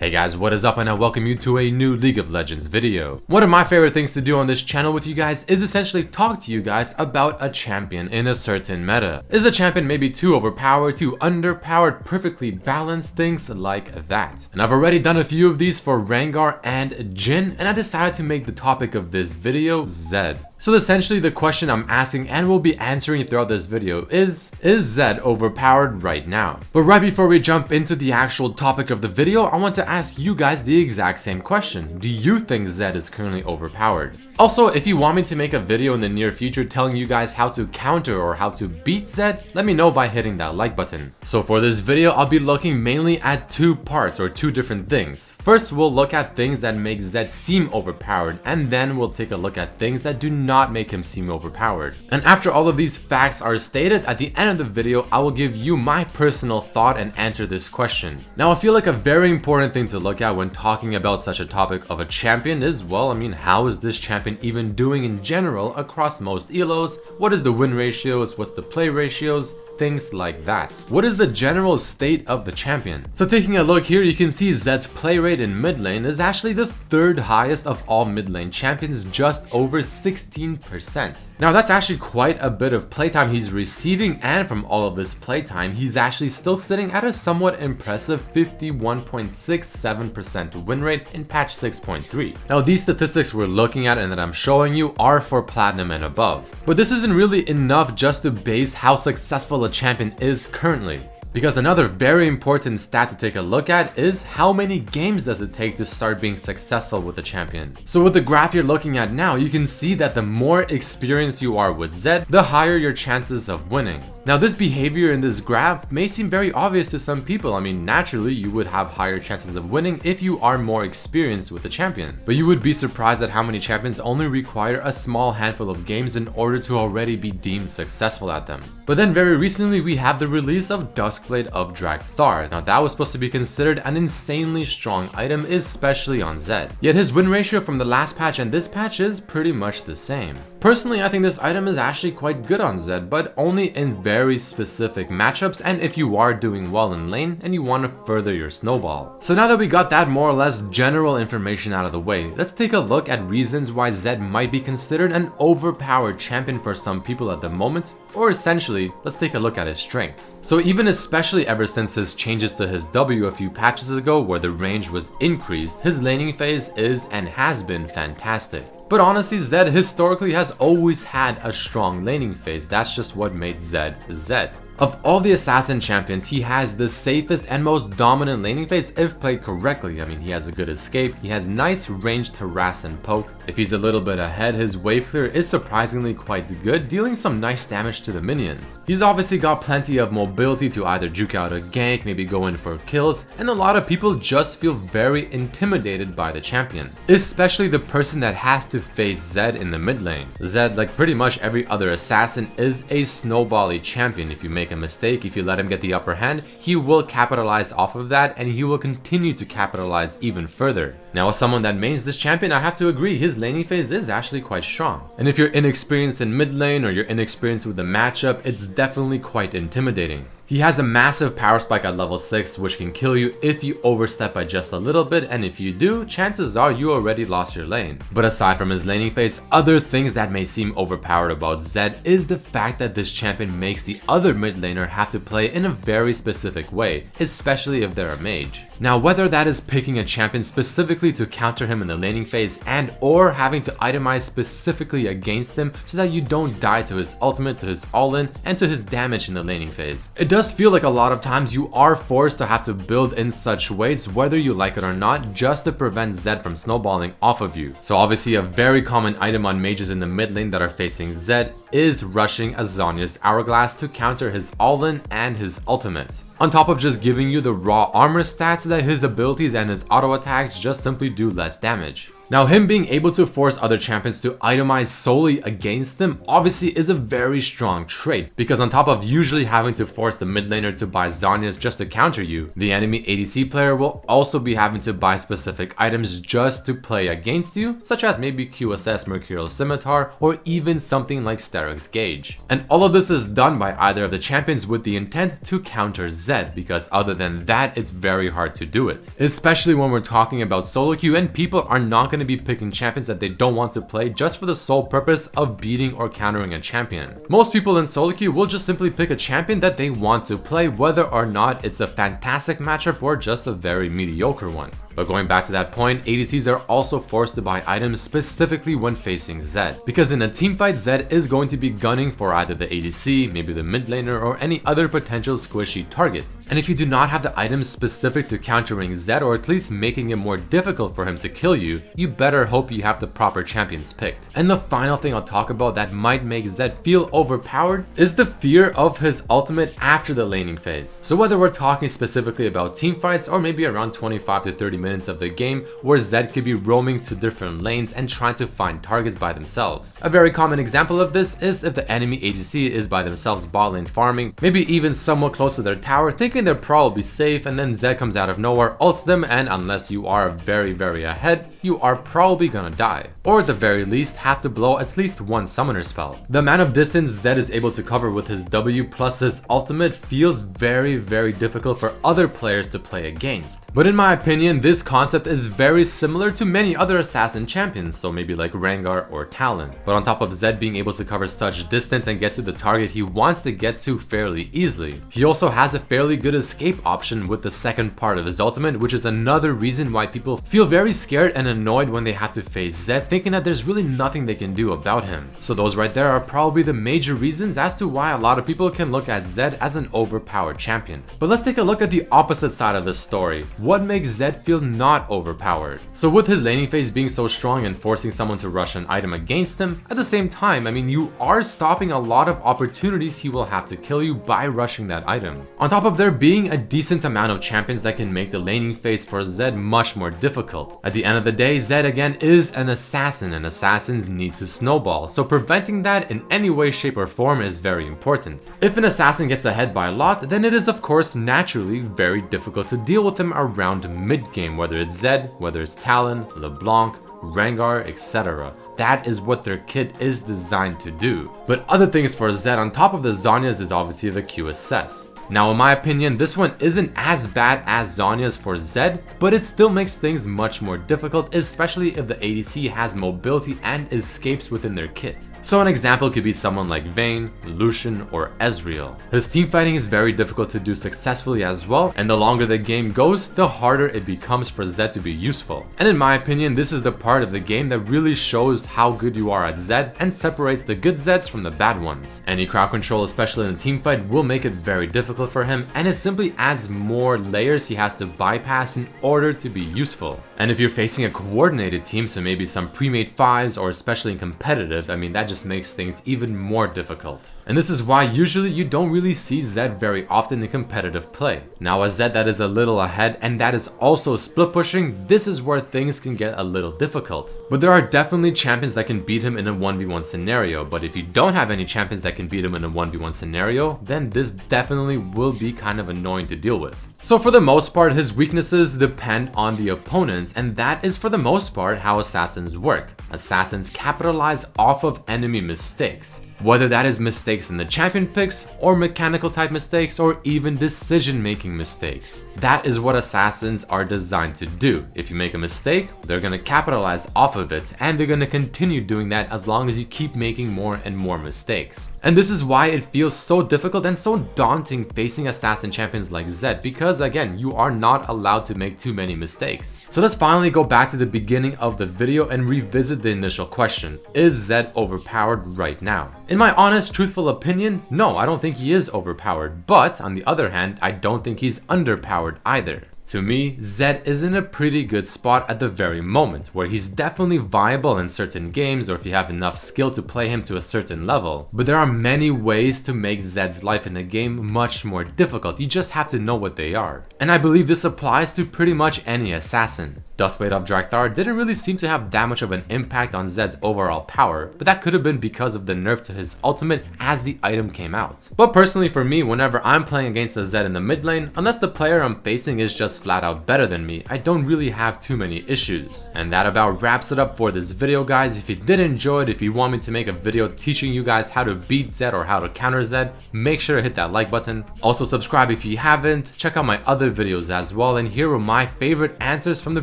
Hey guys, what is up, and I welcome you to a new League of Legends video. One of my favorite things to do on this channel with you guys is essentially talk to you guys about a champion in a certain meta. Is a champion maybe too overpowered, too underpowered, perfectly balanced, things like that. And I've already done a few of these for Rengar and Jhin, and I decided to make the topic of this video Zed. So essentially the question I'm asking and will be answering throughout this video is Zed overpowered right now? But right before we jump into the actual topic of the video, I want to ask you guys the exact same question. Do you think Zed is currently overpowered? Also, if you want me to make a video in the near future telling you guys how to counter or how to beat Zed, let me know by hitting that like button. So for this video, I'll be looking mainly at two parts or two different things. First, we'll look at things that make Zed seem overpowered, and then we'll take a look at things that do not make him seem overpowered. And after all of these facts are stated, at the end of the video, I will give you my personal thought and answer this question. Now, I feel like a very important thing to look at when talking about such a topic of a champion is, well, how is this champion even doing in general across most elos? What is the win ratios? What's the play ratios? Things like that. What is the general state of the champion? So taking a look here, you can see Zed's play rate in mid lane is actually the third highest of all mid lane champions, just over 16%. Now that's actually quite a bit of playtime he's receiving, and from all of this playtime, he's actually still sitting at a somewhat impressive 51.67% win rate in patch 6.3. Now these statistics we're looking at and that I'm showing you are for platinum and above. But this isn't really enough just to base how successful a champion is currently. Because another very important stat to take a look at is how many games does it take to start being successful with a champion. So with the graph you're looking at now, you can see that the more experienced you are with Zed, the higher your chances of winning. Now this behavior in this graph may seem very obvious to some people. Naturally you would have higher chances of winning if you are more experienced with the champion. But you would be surprised at how many champions only require a small handful of games in order to already be deemed successful at them. But then very recently we have the release of Duskblade of Thar. Now that was supposed to be considered an insanely strong item, especially on Zed. Yet his win ratio from the last patch and this patch is pretty much the same. Personally, I think this item is actually quite good on Zed, but only in very specific matchups and if you are doing well in lane and you want to further your snowball. So now that we got that more or less general information out of the way, let's take a look at reasons why Zed might be considered an overpowered champion for some people at the moment. Or essentially, let's take a look at his strengths. So even especially ever since his changes to his W a few patches ago where the range was increased, his laning phase is and has been fantastic. But honestly, Zed historically has always had a strong laning phase. That's just what made Zed Zed. Of all the assassin champions, he has the safest and most dominant laning phase if played correctly. He has a good escape, he has nice ranged harass and poke. If he's a little bit ahead, his wave clear is surprisingly quite good, dealing some nice damage to the minions. He's obviously got plenty of mobility to either juke out a gank, maybe go in for kills, and a lot of people just feel very intimidated by the champion. Especially the person that has to face Zed in the mid lane. Zed, like pretty much every other assassin, is a snowbally champion. If you make a mistake, if you let him get the upper hand, he will capitalize off of that and he will continue to capitalize even further. Now as someone that mains this champion, I have to agree, his laning phase is actually quite strong. And if you're inexperienced in mid lane or you're inexperienced with the matchup, it's definitely quite intimidating. He has a massive power spike at level 6 which can kill you if you overstep by just a little bit, and if you do, chances are you already lost your lane. But aside from his laning phase, other things that may seem overpowered about Zed is the fact that this champion makes the other mid laner have to play in a very specific way, especially if they're a mage. Now whether that is picking a champion specifically to counter him in the laning phase and or having to itemize specifically against him so that you don't die to his ultimate, to his all-in, and to his damage in the laning phase. It does feel like a lot of times you are forced to have to build in such ways, whether you like it or not, just to prevent Zed from snowballing off of you. So obviously a very common item on mages in the mid lane that are facing Zed is rushing Azania's Hourglass to counter his all-in and his ultimate. On top of just giving you the raw armor stats that his abilities and his auto attacks just simply do less damage. Now, him being able to force other champions to itemize solely against him obviously is a very strong trait, because on top of usually having to force the mid laner to buy Zhonya's just to counter you, the enemy ADC player will also be having to buy specific items just to play against you, such as maybe QSS Mercurial Scimitar or even something like Sterix Gauge. And all of this is done by either of the champions with the intent to counter Zed, because other than that, it's very hard to do it. Especially when we're talking about solo queue and people are not going to be picking champions that they don't want to play just for the sole purpose of beating or countering a champion. Most people in solo queue will just simply pick a champion that they want to play, whether or not it's a fantastic matchup or just a very mediocre one. But going back to that point, ADCs are also forced to buy items specifically when facing Zed, because in a teamfight, Zed is going to be gunning for either the ADC, maybe the mid laner, or any other potential squishy target. And if you do not have the items specific to countering Zed, or at least making it more difficult for him to kill you, you better hope you have the proper champions picked. And the final thing I'll talk about that might make Zed feel overpowered is the fear of his ultimate after the laning phase. So whether we're talking specifically about teamfights or maybe around 25 to 30 minutes of the game where Zed could be roaming to different lanes and trying to find targets by themselves. A very common example of this is if the enemy ADC is by themselves bot lane farming, maybe even somewhat close to their tower, thinking they're probably safe, and then Zed comes out of nowhere, ults them, and unless you are very ahead, you are probably gonna die. Or at the very least, have to blow at least one summoner spell. The amount of distance Zed is able to cover with his W plus his ultimate feels very difficult for other players to play against. But in my opinion, this concept is very similar to many other assassin champions, so maybe like Rengar or Talon. But on top of Zed being able to cover such distance and get to the target he wants to get to fairly easily, he also has a fairly good escape option with the second part of his ultimate, which is another reason why people feel very scared and annoyed when they have to face Zed, thinking that there's really nothing they can do about him. So those right there are probably the major reasons as to why a lot of people can look at Zed as an overpowered champion. But let's take a look at the opposite side of the story. What makes Zed feel not overpowered? So with his laning phase being so strong and forcing someone to rush an item against him, at the same time, I mean, you are stopping a lot of opportunities he will have to kill you by rushing that item. On top of there being a decent amount of champions that can make the laning phase for Zed much more difficult. At the end of the day, Zed again is an assassin, and assassins need to snowball, so preventing that in any way, shape or form is very important. If an assassin gets ahead by a lot, then it is of course naturally very difficult to deal with him around mid-game, whether it's Zed, whether it's Talon, LeBlanc, Rengar, etc. That is what their kit is designed to do. But other things for Zed on top of the Zhonya's is obviously the QSS. Now in my opinion, this one isn't as bad as Zhonya's for Zed, but it still makes things much more difficult, especially if the ADC has mobility and escapes within their kit. So an example could be someone like Vayne, Lucian, or Ezreal. His teamfighting is very difficult to do successfully as well, and the longer the game goes, the harder it becomes for Zed to be useful. And in my opinion, this is the part of the game that really shows how good you are at Zed and separates the good Zeds from the bad ones. Any crowd control, especially in a teamfight, will make it very difficult for him, and it simply adds more layers he has to bypass in order to be useful. And if you're facing a coordinated team, so maybe some pre-made 5s or especially in competitive, I mean that just makes things even more difficult. And this is why usually you don't really see Zed very often in competitive play. Now a Zed that is a little ahead and that is also split pushing, this is where things can get a little difficult. But there are definitely champions that can beat him in a 1v1 scenario, but if you don't have any champions that can beat him in a 1v1 scenario, then this definitely will be kind of annoying to deal with. So for the most part, his weaknesses depend on the opponents, and that is for the most part how assassins work. Assassins capitalize off of enemy mistakes. Whether that is mistakes in the champion picks, or mechanical type mistakes, or even decision making mistakes. That is what assassins are designed to do. If you make a mistake, they're gonna capitalize off of it, and they're gonna continue doing that as long as you keep making more and more mistakes. And this is why it feels so difficult and so daunting facing assassin champions like Zed, because again, you are not allowed to make too many mistakes. So let's finally go back to the beginning of the video and revisit the initial question. Is Zed overpowered right now? In my honest, truthful opinion, no, I don't think he is overpowered, but on the other hand, I don't think he's underpowered either. To me, Zed is in a pretty good spot at the very moment, where he's definitely viable in certain games or if you have enough skill to play him to a certain level. But there are many ways to make Zed's life in a game much more difficult, you just have to know what they are. And I believe this applies to pretty much any assassin. Duskblade of Drakthar didn't really seem to have that much of an impact on Zed's overall power, but that could have been because of the nerf to his ultimate as the item came out. But personally for me, whenever I'm playing against a Zed in the mid lane, unless the player I'm facing is just flat out better than me, I don't really have too many issues. And that about wraps it up for this video, guys. If you did enjoy it, if you want me to make a video teaching you guys how to beat Zed or how to counter Zed, make sure to hit that like button. Also subscribe if you haven't, check out my other videos as well, and here are my favorite answers from the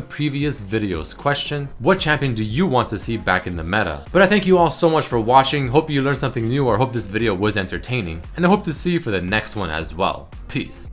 previous videos. Question: what champion do you want to see back in the meta? But I thank you all so much for watching, hope you learned something new or hope this video was entertaining, and I hope to see you for the next one as well. Peace.